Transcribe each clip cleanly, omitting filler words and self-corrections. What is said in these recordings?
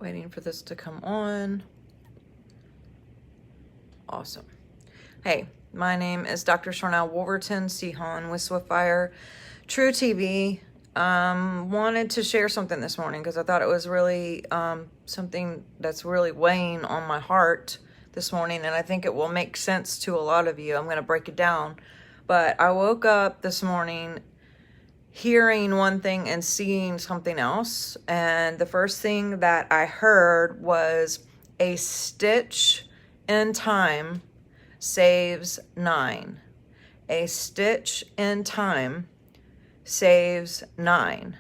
Waiting for this to come on. Awesome. Hey, my name is Dr. Sharnael Wolverton-Sehon with Swiftfire True TV. Wanted to share something this morning because I thought it was really something that's really weighing on my heart this morning, and I think it will make sense to a lot of you. I'm going to break it down. But I woke up this morning hearing one thing and seeing something else. And the first thing that I heard was a stitch in time saves 9. A stitch in time saves 9.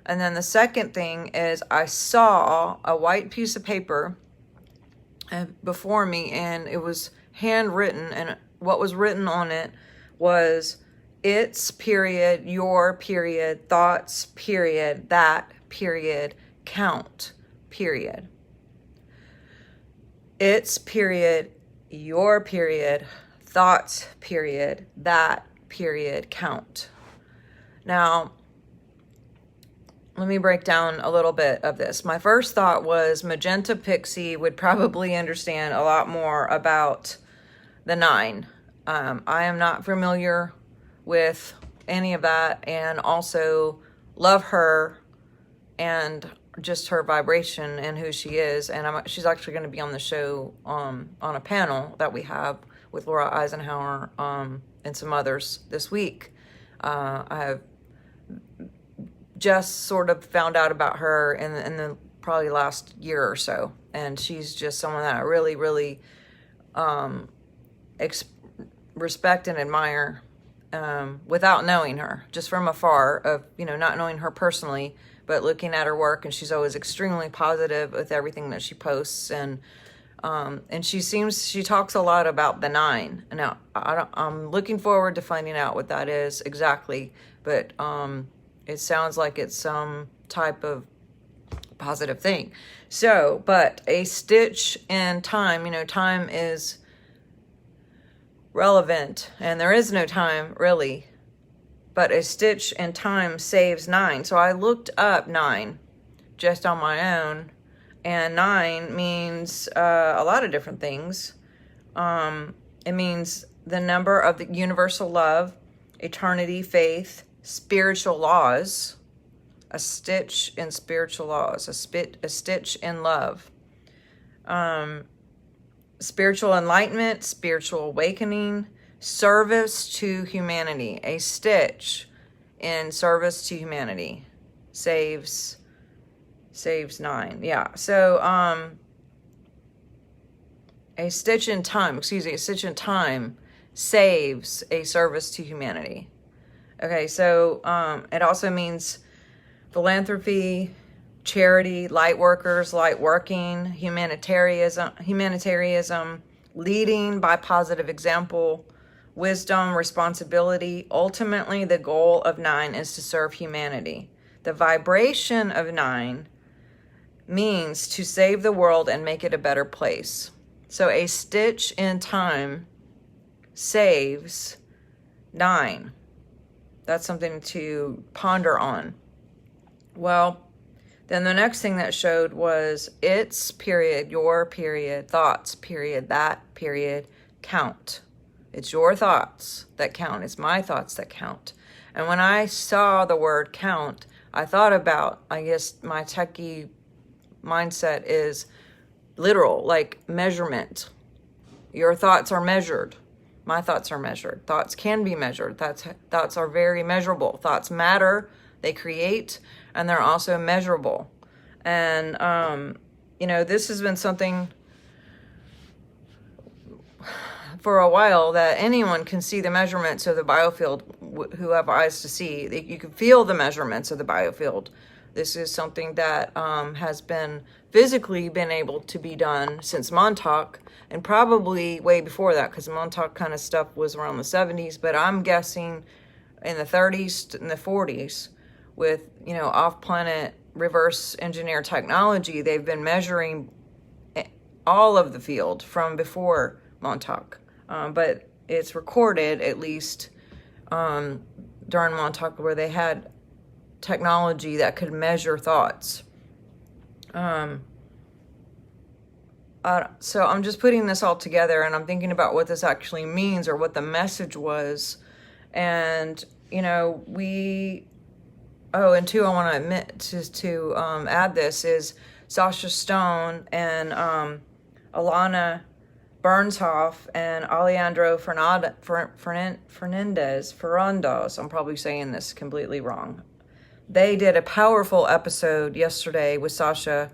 And then the second thing is I saw a white piece of paper before me, and it was handwritten, and what was written on it was it's period, your period, thoughts period, that period, count period. It's period, your period, thoughts period, that period, count. Now, let me break down a little bit of this. My first thought was Magenta Pixie would probably understand a lot more about the 9. I am not familiar with any of that, and also love her and just her vibration and who she is. And she's actually going to be on the show on a panel that we have with Laura Eisenhower and some others this week. I have just sort of found out about her in the probably last year or so, and she's just someone that I really, really respect and admire without knowing her, just from afar, of not knowing her personally, but looking at her work. And she's always extremely positive with everything that she posts, and she talks a lot about the 9. Now I'm looking forward to finding out what that is exactly, but it sounds like it's some type of positive thing. So, but a stitch in time, time is relevant, and there is no time really, but a stitch in time saves 9. So I looked up 9 just on my own, and 9 means a lot of different things. It means the number of the universal love, eternity, faith, spiritual laws, a stitch in spiritual laws, a stitch in love, spiritual enlightenment, spiritual awakening, service to humanity. A stitch in service to humanity saves 9. Yeah. So a stitch in time saves a service to humanity. Okay, so it also means philanthropy, charity, lightworkers, lightworking, humanitarianism, leading by positive example, wisdom, responsibility. Ultimately, the goal of 9 is to serve humanity. The vibration of 9 means to save the world and make it a better place. So a stitch in time saves 9. That's something to ponder on. Well, then the next thing that showed was it's period, your period, thoughts period, that period, count. It's your thoughts that count. It's my thoughts that count. And when I saw the word count, I thought about, I guess my techie mindset is literal, like measurement. Your thoughts are measured. My thoughts are measured. Thoughts can be measured. Thoughts are very measurable. Thoughts matter. They create, and they're also measurable. And, this has been something for a while, that anyone can see the measurements of the biofield who have eyes to see. You can feel the measurements of the biofield. This is something that has been physically been able to be done since Montauk, and probably way before that, because Montauk kind of stuff was around the 70s, but I'm guessing in the 30s and the 40s with, off-planet reverse engineer technology, they've been measuring all of the field from before Montauk. But it's recorded, at least during Montauk, where they had technology that could measure thoughts. So I'm just putting this all together, and I'm thinking about what this actually means, or what the message was. And, you know, and two, I want to admit to add this is Sasha Stone and Alana Bernshoff and Alejandro Fernandez, I'm probably saying this completely wrong. They did a powerful episode yesterday with Sasha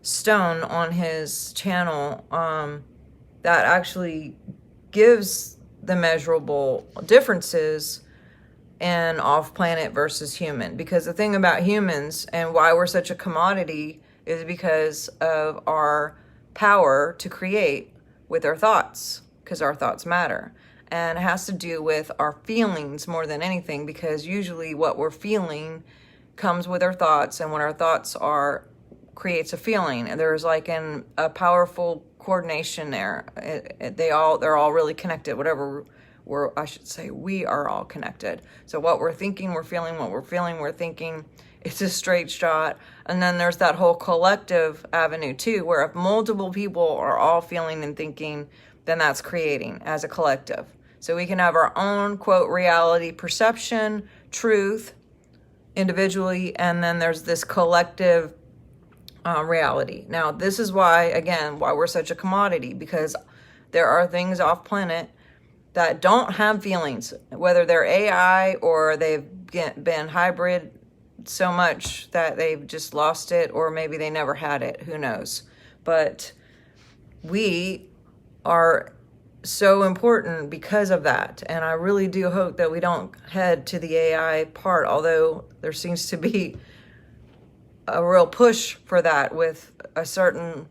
Stone on his channel that actually gives the measurable differences in off-planet versus human. Because the thing about humans and why we're such a commodity is because of our power to create with our thoughts, because our thoughts matter. And it has to do with our feelings more than anything, because usually what we're feeling comes with our thoughts, and what our thoughts are creates a feeling. And there's like a powerful coordination there. They're all really connected. We are all connected. So what we're thinking, we're feeling. What we're feeling, we're thinking. It's a straight shot. And then there's that whole collective avenue too, where if multiple people are all feeling and thinking, then that's creating as a collective. So we can have our own, quote, reality perception, truth, individually, and then there's this collective reality. Now, this is why we're such a commodity, because there are things off planet that don't have feelings, whether they're AI or they've been hybrid so much that they've just lost it, or maybe they never had it, who knows. But we are so important because of that, and I really do hope that we don't head to the AI part, although there seems to be a real push for that with a certain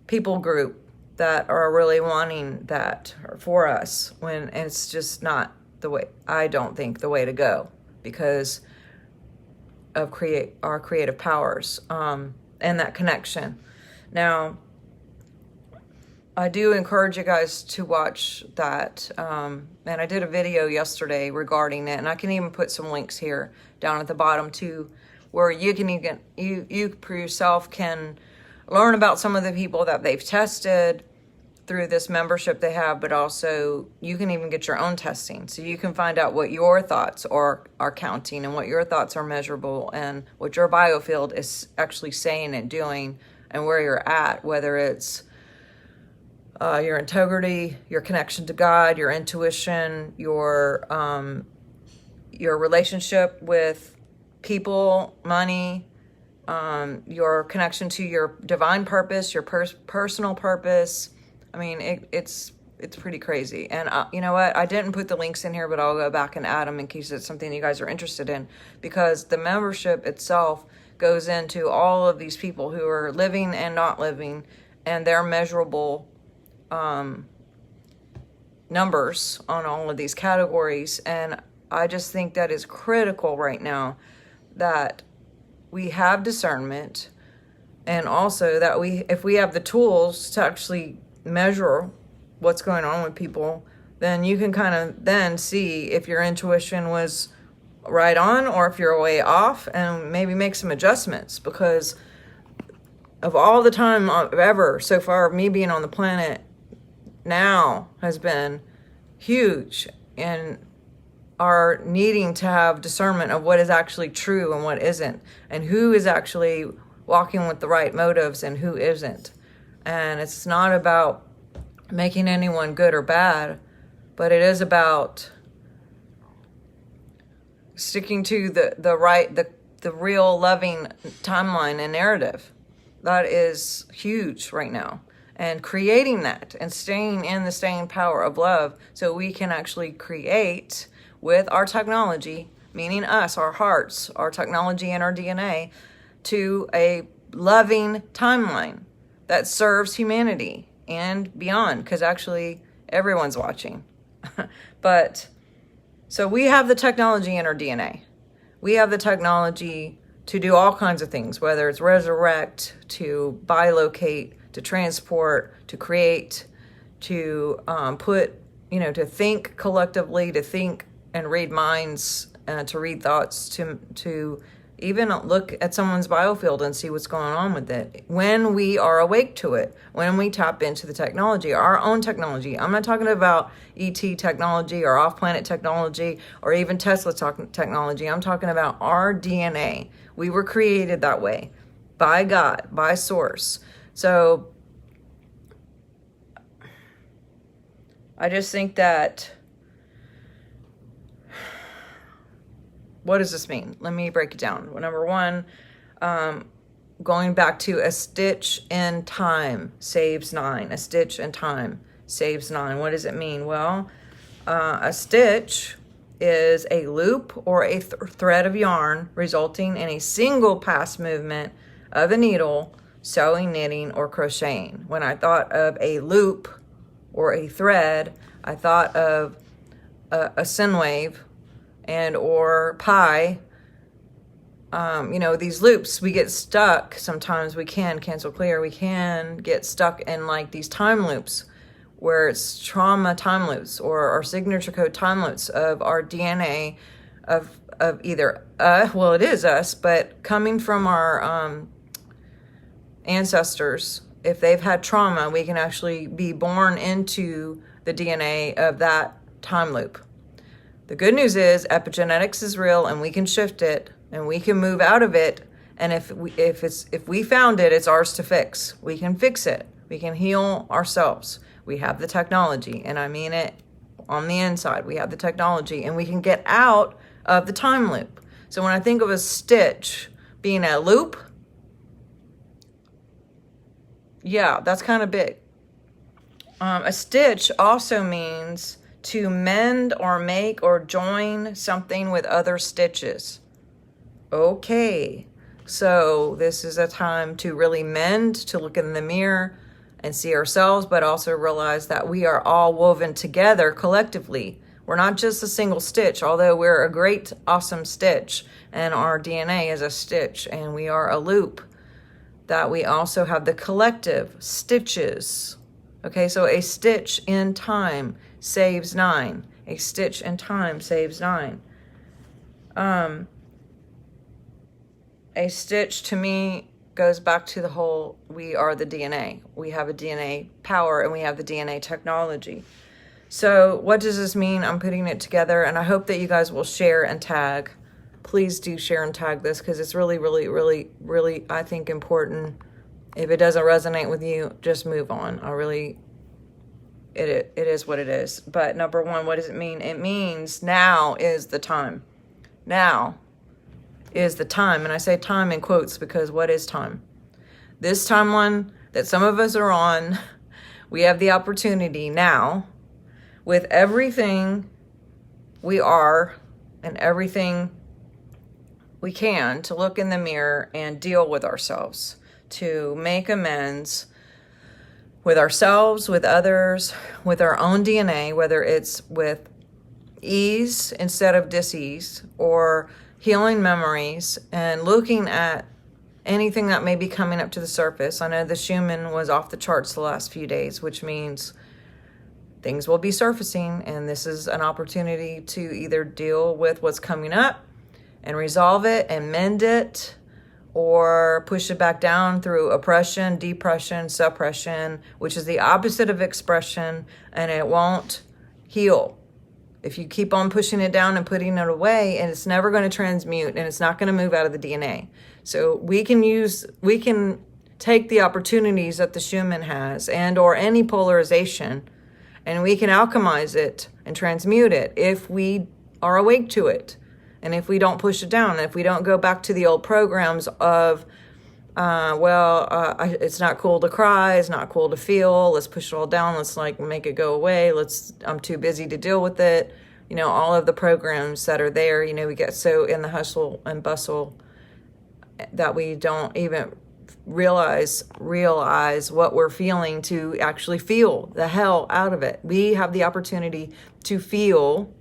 people group that are really wanting that for us, when it's just not the way, I don't think, the way to go, because of our creative powers and that connection. Now, I do encourage you guys to watch that, and I did a video yesterday regarding it, and I can even put some links here down at the bottom too, where you can you for yourself can learn about some of the people that they've tested through this membership they have, but also you can even get your own testing, so you can find out what your thoughts are counting, and what your thoughts are measurable, and what your biofield is actually saying and doing, and where you're at, whether it's your integrity, your connection to God, your intuition, your relationship with people, money, your connection to your divine purpose, your personal purpose. I mean, it's pretty crazy. And you know what? I didn't put the links in here, but I'll go back and add them in case it's something you guys are interested in, because the membership itself goes into all of these people who are living and not living, and their measurable numbers on all of these categories. And I just think that is critical right now, that we have discernment, and also that if we have the tools to actually measure what's going on with people, then you can kind of then see if your intuition was right on, or if you're way off, and maybe make some adjustments. Because of all the time ever so far, me being on the planet now has been huge, and are needing to have discernment of what is actually true and what isn't, and who is actually walking with the right motives and who isn't. And it's not about making anyone good or bad, but it is about sticking to the real loving timeline and narrative. That is huge right now. And creating that and staying in the staying power of love, so we can actually create with our technology, meaning us, our hearts, our technology, and our DNA, to a loving timeline that serves humanity and beyond, because actually everyone's watching. But so we have the technology in our DNA. We have the technology to do all kinds of things, whether it's resurrect, to bilocate, to transport, to create, to to think collectively, to think and read minds, to read thoughts, to Even look at someone's biofield and see what's going on with it. When we are awake to it, when we tap into the technology, our own technology. I'm not talking about ET technology or off-planet technology or even Tesla technology. I'm talking about our DNA. We were created that way by God, by Source. So I just think that, what does this mean? Let me break it down. Well, number one, going back to a stitch in time saves 9. A stitch in time saves 9. What does it mean? Well, a stitch is a loop or a thread of yarn resulting in a single pass movement of a needle, sewing, knitting, or crocheting. When I thought of a loop or a thread, I thought of a sine wave and or pi. These loops, we get stuck. Sometimes we can cancel clear. We can get stuck in like these time loops where it's trauma time loops or our signature code time loops of our DNA of either, it is us, but coming from our ancestors. If they've had trauma, we can actually be born into the DNA of that time loop. The good news is epigenetics is real and we can shift it and we can move out of it. And if we found it, it's ours to fix. We can fix it. We can heal ourselves. We have the technology, and I mean it on the inside. We have the technology and we can get out of the time loop. So when I think of a stitch being a loop, yeah, that's kind of big. A stitch also means to mend or make or join something with other stitches. Okay, so this is a time to really mend, to look in the mirror and see ourselves, but also realize that we are all woven together collectively. We're not just a single stitch, although we're a great, awesome stitch, and our DNA is a stitch, and we are a loop, that we also have the collective stitches. Okay, so a stitch in time saves 9. A stitch in time saves 9. A stitch to me goes back to the whole, we are the DNA. We have a DNA power and we have the DNA technology. So what does this mean? I'm putting it together and I hope that you guys will share and tag. Please do share and tag this because it's really, really, really, really, I think, important. If it doesn't resonate with you, just move on. It is what it is. But number one, what does it mean? It means now is the time. Now is the time. And I say time in quotes because what is time? This timeline that some of us are on, we have the opportunity now with everything we are and everything we can to look in the mirror and deal with ourselves, to make amends with ourselves, with others, with our own DNA, whether it's with ease instead of dis-ease or healing memories and looking at anything that may be coming up to the surface. I know the Schumann was off the charts the last few days, which means things will be surfacing, and this is an opportunity to either deal with what's coming up and resolve it and mend it, or push it back down through oppression, depression, suppression, which is the opposite of expression, and it won't heal. If you keep on pushing it down and putting it away, and it's never going to transmute and it's not going to move out of the DNA. So we can take the opportunities that the Schumann has and or any polarization, and we can alchemize it and transmute it if we are awake to it. And if we don't push it down, if we don't go back to the old programs of, it's not cool to cry, it's not cool to feel, let's push it all down, let's make it go away, I'm too busy to deal with it. All of the programs that are there, we get so in the hustle and bustle that we don't even realize what we're feeling to actually feel the hell out of it. We have the opportunity to feel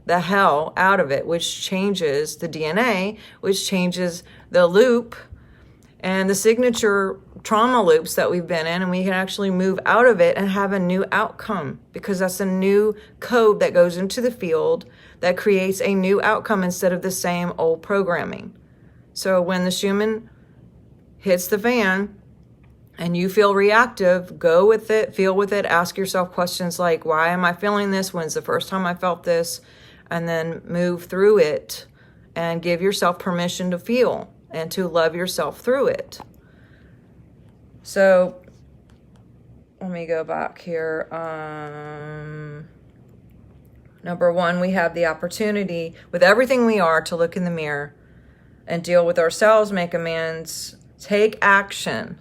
the hell out of it, which changes the DNA, which changes the loop and the signature trauma loops that we've been in, and we can actually move out of it and have a new outcome, because that's a new code that goes into the field that creates a new outcome instead of the same old programming. So when the Schumann hits the fan and you feel reactive, go with it, feel with it, ask yourself questions like, why am I feeling this? When's the first time I felt this? And then move through it and give yourself permission to feel and to love yourself through it. So let me go back here. Number one, we have the opportunity with everything we are to look in the mirror and deal with ourselves, make amends, take action,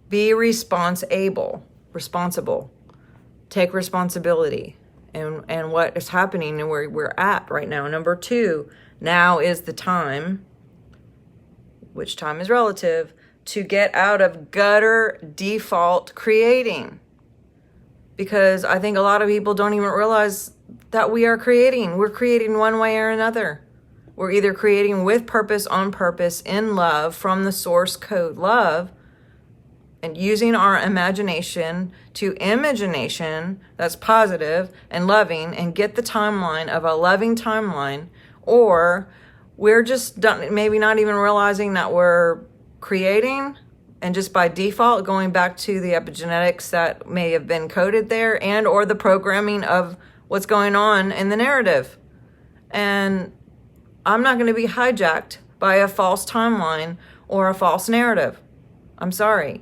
be responsible, take responsibility and what is happening and where we're at right now. Number two, now is the time, which time is relative, to get out of gutter default creating. Because I think a lot of people don't even realize that we are creating. We're creating one way or another. We're either creating with purpose, on purpose, in love, from the source code love, and using our imagination to imagination that's positive and loving and get the timeline of a loving timeline, or we're just maybe not even realizing that we're creating and just by default going back to the epigenetics that may have been coded there and or the programming of what's going on in the narrative. And I'm not going to be hijacked by a false timeline or a false narrative. I'm sorry.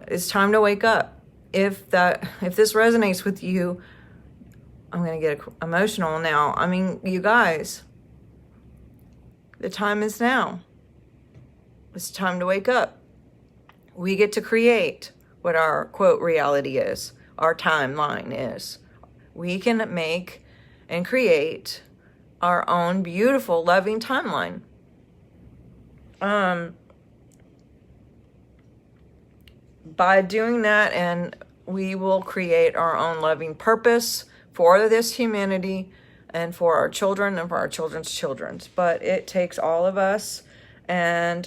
It's time to wake up. If this resonates with you, I'm going to get emotional now. I mean, you guys, the time is now. It's time to wake up. We get to create what our quote reality is, our timeline is. We can make and create our own beautiful, loving timeline. By doing that, and we will create our own loving purpose for this humanity and for our children and for our children's children. But it takes all of us, and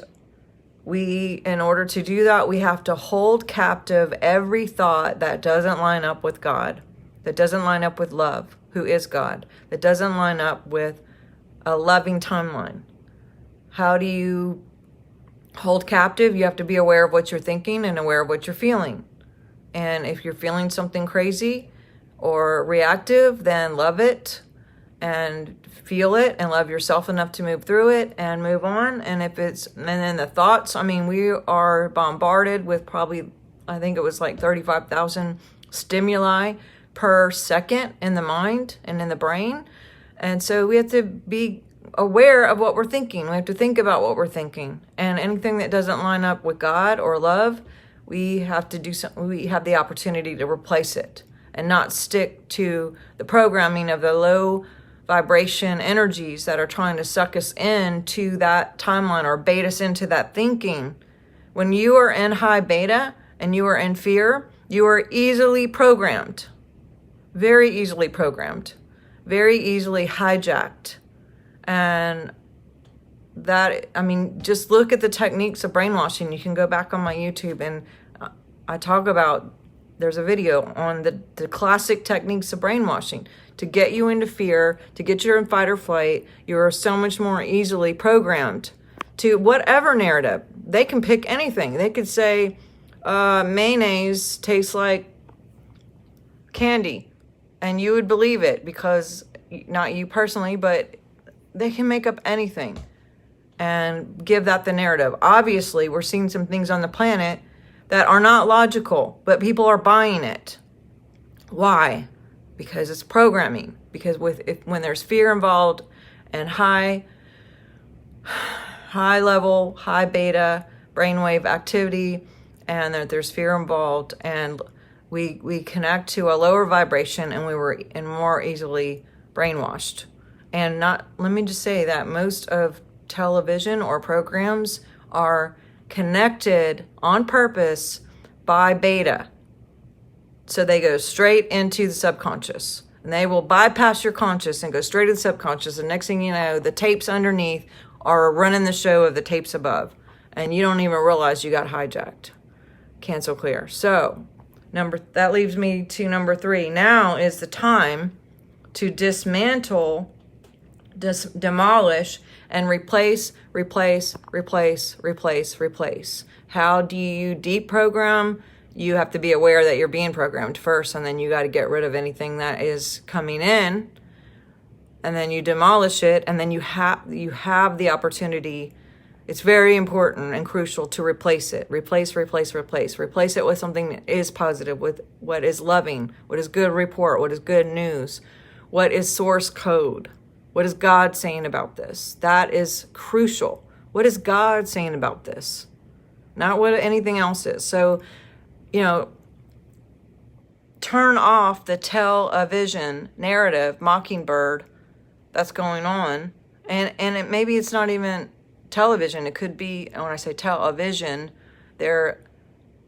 in order to do that, we have to hold captive every thought that doesn't line up with God, that doesn't line up with love, who is God, that doesn't line up with a loving timeline. How do you hold captive? You have to be aware of what you're thinking and aware of what you're feeling. And if you're feeling something crazy or reactive, then love it and feel it and love yourself enough to move through it and move on. And then the thoughts, I mean, we are bombarded with probably, I think it was like 35,000 stimuli per second in the mind and in the brain. And so we have to be aware of what we're thinking. We have to think about what we're thinking. And anything that doesn't line up with God or love, we have to do something. We have the opportunity to replace it and not stick to the programming of the low vibration energies that are trying to suck us into that timeline or bait us into that thinking. When you are in high beta and you are in fear, you are easily programmed, very easily programmed, very easily hijacked. And that, I mean, just look at the techniques of brainwashing. You can go back on my YouTube and I talk about, there's a video on the classic techniques of brainwashing to get you into fear, to get you in fight or flight. You're so much more easily programmed to whatever narrative. They can pick anything. They could say mayonnaise tastes like candy, and you would believe it because, not you personally, but they can make up anything and give that the narrative. Obviously, we're seeing some things on the planet that are not logical, but people are buying it. Why? Because it's programming. Because when there's fear involved and high level, high beta brainwave activity, and that there's fear involved, and we connect to a lower vibration, and we're more easily brainwashed. And let me just say that most of television or programs are connected on purpose by beta. So they go straight into the subconscious, and they will bypass your conscious and go straight to the subconscious. And next thing you know, the tapes underneath are running the show of the tapes above, and you don't even realize you got hijacked. Cancel clear. So that leaves me to number 3. Now is the time to dismantle demolish and replace. How do you deprogram? You have to be aware that you're being programmed first, and then you got to get rid of anything that is coming in, and then you demolish it, and then you have the opportunity. It's very important and crucial to replace it. Replace it with something that is positive, with what is loving, what is good report, what is good news, what is source code. What is God saying about this? That is crucial. What is God saying about this? Not what anything else is. So, turn off the television narrative, mockingbird, that's going on. And maybe it's not even television. It could be, when I say television, they're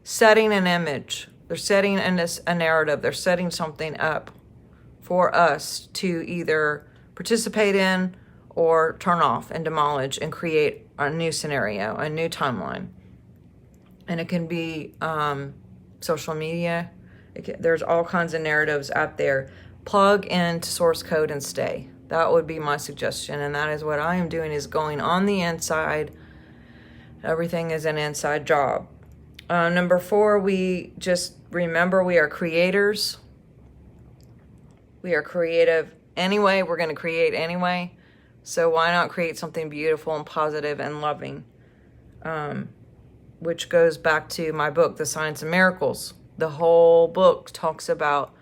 setting an image. They're setting a narrative. They're setting something up for us to either participate in or turn off and demolish and create a new scenario, a new timeline. And it can be social media. There's all kinds of narratives out there. Plug into source code and stay. That would be my suggestion. And that is what I am doing, is going on the inside. Everything is an inside job. Number 4, we just remember we are creators. We are creative anyway. We're going to create anyway. So why not create something beautiful and positive and loving? Which goes back to my book, The Science of Miracles. The whole book talks about,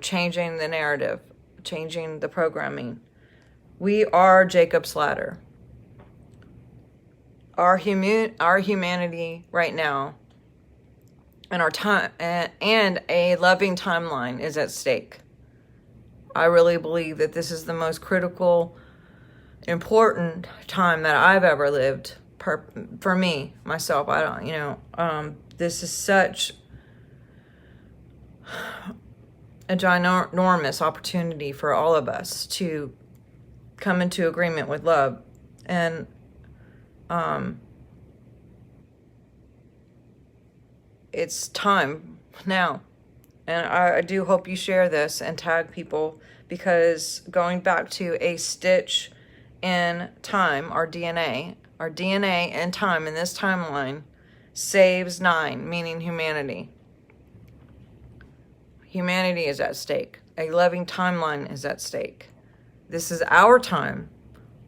changing the narrative, changing the programming. We are Jacob's ladder. Our humanity right now, and our time, and a loving timeline is at stake. I really believe that this is the most critical, important time that I've ever lived. For me, myself, this is such a ginormous opportunity for all of us to come into agreement with love. And it's time now. And I do hope you share this and tag people, because going back to a stitch in time, our DNA and time in this timeline saves 9, meaning humanity. Humanity is at stake. A loving timeline is at stake. This is our time,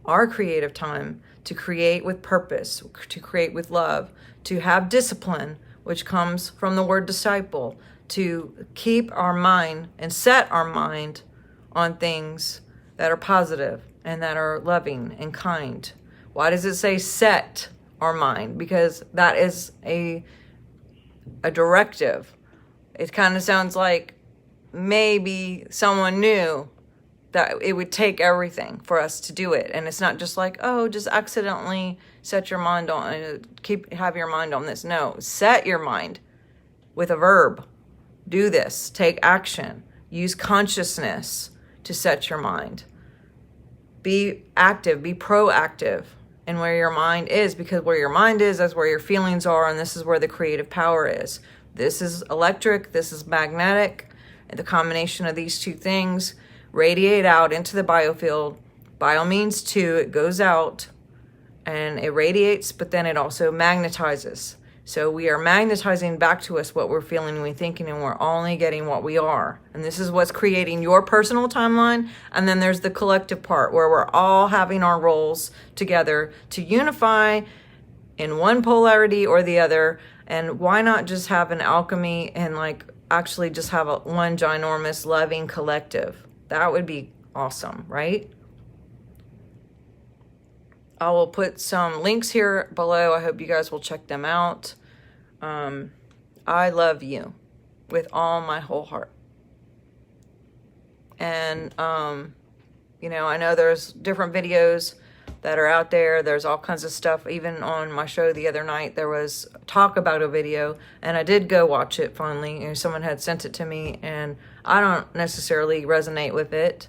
our creative time, to create with purpose, to create with love, to have discipline, which comes from the word disciple, to keep our mind and set our mind on things that are positive and that are loving and kind. Why does it say set our mind? Because that is a directive. It kind of sounds like maybe someone knew that it would take everything for us to do it. And it's not just like, just accidentally set your mind on, have your mind on this. No, set your mind with a verb. Do this, take action, use consciousness to set your mind. Be active, be proactive in where your mind is, because where your mind is, that's where your feelings are, and this is where the creative power is. This is electric, this is magnetic, and the combination of these two things radiate out into the biofield. Bio means 2, it goes out and it radiates, but then it also magnetizes. So we are magnetizing back to us what we're feeling and we're thinking, and we're only getting what we are. And this is what's creating your personal timeline. And then there's the collective part where we're all having our roles together to unify in one polarity or the other. And why not just have an alchemy and actually just have one ginormous loving collective? That would be awesome, right? I will put some links here below. I hope you guys will check them out. I love you with all my whole heart. And, I know there's different videos that are out there. There's all kinds of stuff. Even on my show the other night, there was talk about a video, and I did go watch it finally. Someone had sent it to me, and I don't necessarily resonate with it.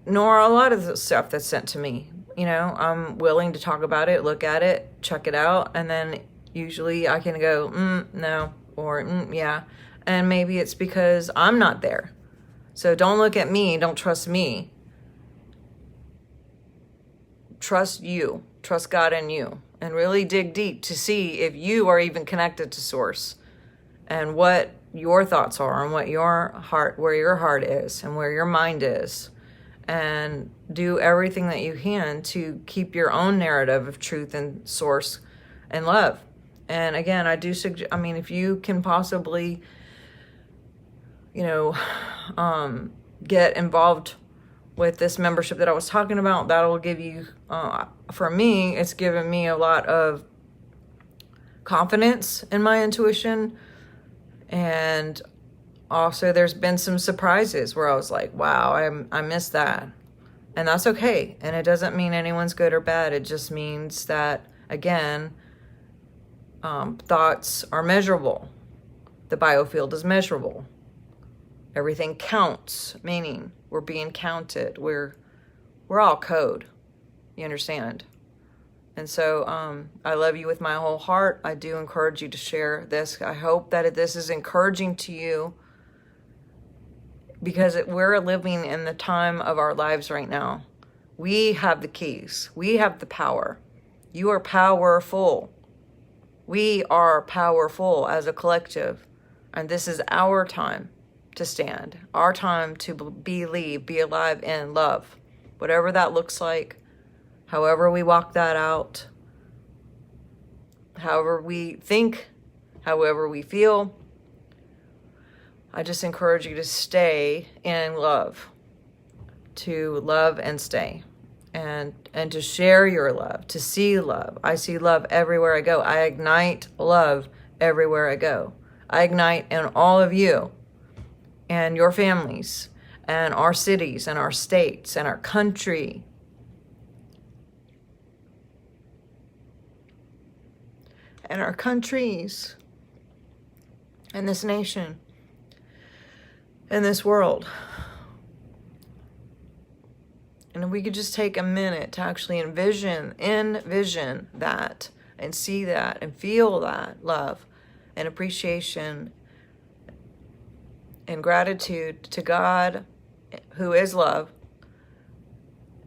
Nor a lot of the stuff that's sent to me. I'm willing to talk about it, look at it, check it out, and then usually I can go, no, or yeah. And maybe it's because I'm not there. So don't look at me, don't trust me. Trust you, trust God in you, and really dig deep to see if you are even connected to Source and what your thoughts are and what your heart, where your heart is and where your mind is. And do everything that you can to keep your own narrative of truth and Source and love. And again, I do suggest, I mean, if you can possibly, get involved with this membership that I was talking about, that'll give you, for me, it's given me a lot of confidence in my intuition. And also there's been some surprises where I was like, wow, I missed that. And that's okay. And it doesn't mean anyone's good or bad. It just means that, again, thoughts are measurable. The biofield is measurable. Everything counts, meaning we're being counted. We're all code. You understand? And so I love you with my whole heart. I do encourage you to share this. I hope that this is encouraging to you, because we're living in the time of our lives right now. We have the keys. We have the power. You are powerful. We are powerful as a collective. And this is our time to stand. Our time to believe, be alive in love. Whatever that looks like. However we walk that out. However we think. However we feel. I just encourage you to stay in love, to love and stay, and to share your love, to see love. I see love everywhere I go. I ignite love everywhere I go. I ignite in all of you and your families and our cities and our states and our country. And our countries and this nation. In this world. And if we could just take a minute to actually envision that and see that and feel that love and appreciation and gratitude to God, who is love,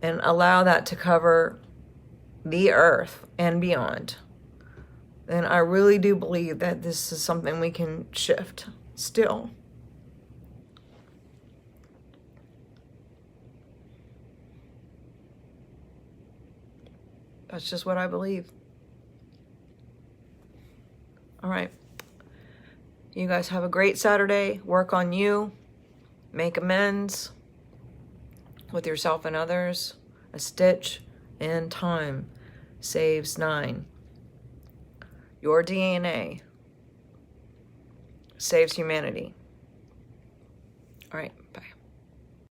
and allow that to cover the earth and beyond, then I really do believe that this is something we can shift still. That's just what I believe. All right. You guys have a great Saturday. Work on you. Make amends with yourself and others. A stitch in time saves 9. Your DNA saves humanity. All right.